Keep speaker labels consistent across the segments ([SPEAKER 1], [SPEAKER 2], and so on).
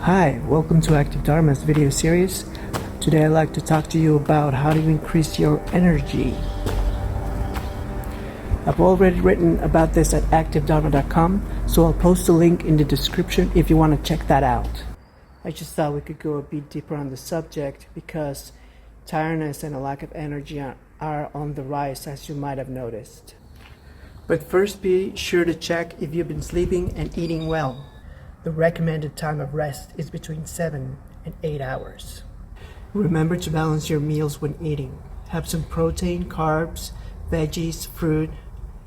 [SPEAKER 1] Hi, welcome to Active Dharma's video series. Today I'd like to talk to you about how to increase your energy. I've already written about this at activedharma.com, so I'll post a link in the description if you want to check that out. I just thought we could go a bit deeper on the subject because tiredness and a lack of energy are on the rise, as you might have noticed. But first, be sure to check if you've been sleeping and eating well. The recommended time of rest is between 7 and 8 hours. Remember to balance your meals when eating. Have some protein, carbs, veggies, fruit,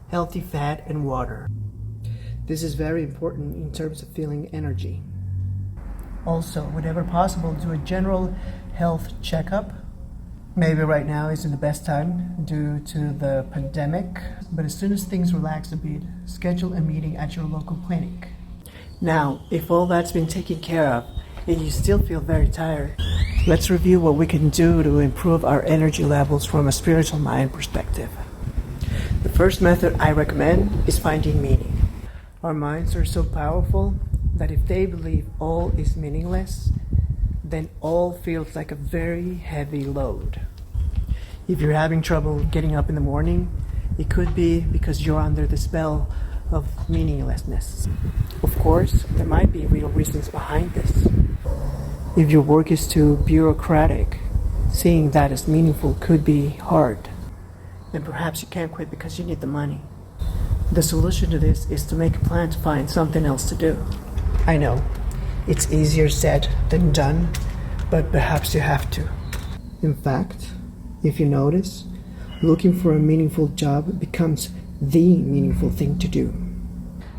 [SPEAKER 1] healthy fat, and water. This is very important in terms of feeling energy. Also, whenever possible, do a general health checkup. Maybe right now isn't the best time due to the pandemic, but as soon as things relax a bit, schedule a meeting at your local clinic. Now, if all that's been taken care of and you still feel very tired, let's review what we can do to improve our energy levels from a spiritual mind perspective. The first method I recommend is finding meaning. Our minds are so powerful that if they believe all is meaningless, then all feels like a very heavy load. If you're having trouble getting up in the morning, it could be because you're under the spell of meaninglessness. Of course, there might be real reasons behind this. If your work is too bureaucratic, seeing that as meaningful could be hard. And perhaps you can't quit because you need the money. The solution to this is to make a plan to find something else to do. I know, it's easier said than done, but perhaps you have to. In fact, if you notice, looking for a meaningful job becomes the meaningful thing to do.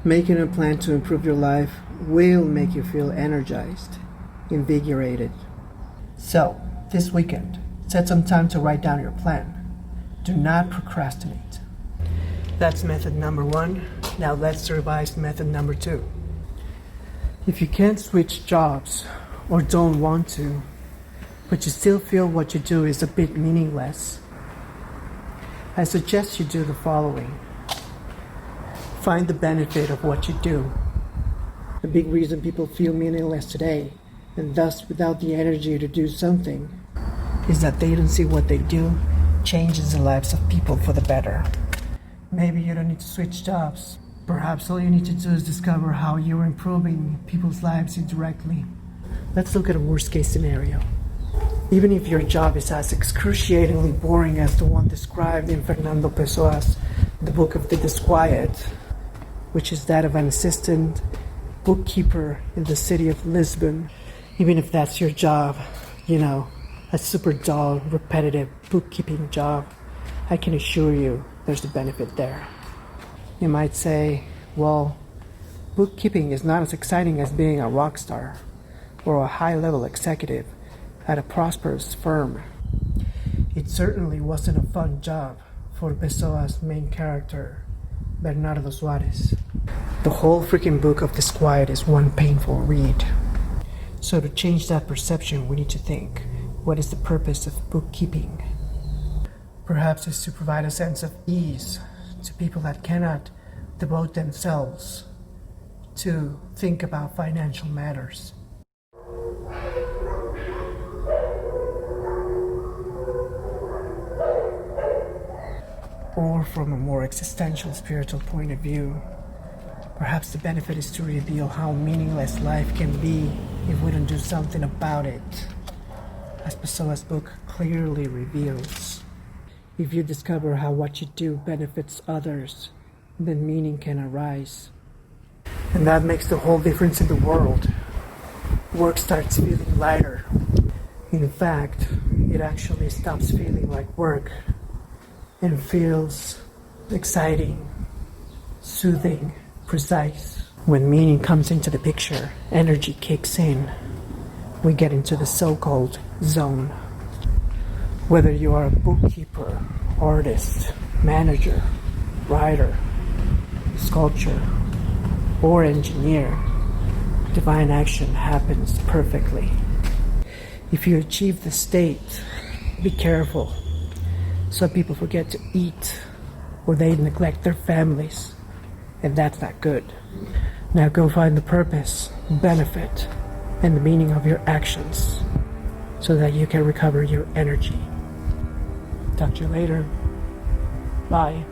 [SPEAKER 1] Making a plan to improve your life will make you feel energized, invigorated. So, this weekend, set some time to write down your plan. Do not procrastinate. That's method number 1. Now let's revise method number 2. If you can't switch jobs or don't want to, but you still feel what you do is a bit meaningless, I suggest you do the following. Find the benefit of what you do. The big reason people feel meaningless today, and thus without the energy to do something, is that they don't see what they do changes the lives of people for the better. Maybe you don't need to switch jobs. Perhaps all you need to do is discover how you're improving people's lives indirectly. Let's look at a worst case scenario. Even if your job is as excruciatingly boring as the one described in Fernando Pessoa's The Book of the Disquiet, which is that of an assistant bookkeeper in the city of Lisbon. Even if that's your job, a super dull, repetitive bookkeeping job, I can assure you there's a benefit there. You might say, well, bookkeeping is not as exciting as being a rock star or a high-level executive at a prosperous firm. It certainly wasn't a fun job for Pessoa's main character, Bernardo Suarez. The whole freaking Book of Disquiet is one painful read. So to change that perception, we need to think, what is the purpose of bookkeeping? Perhaps it's to provide a sense of ease to people that cannot devote themselves to think about financial matters. Or from a more existential spiritual point of view, perhaps the benefit is to reveal how meaningless life can be if we don't do something about it, as Pessoa's book clearly reveals. If you discover how what you do benefits others, then meaning can arise. And that makes the whole difference in the world. Work starts feeling lighter. In fact, it actually stops feeling like work and feels exciting, soothing, precise. When meaning comes into the picture, energy kicks in. We get into the so-called zone. Whether you are a bookkeeper, artist, manager, writer, sculptor, or engineer, divine action happens perfectly. If you achieve the state, be careful. Some people forget to eat, or they neglect their families, and that's not good. Now go find the purpose, benefit, and the meaning of your actions so that you can recover your energy. Talk to you later. Bye.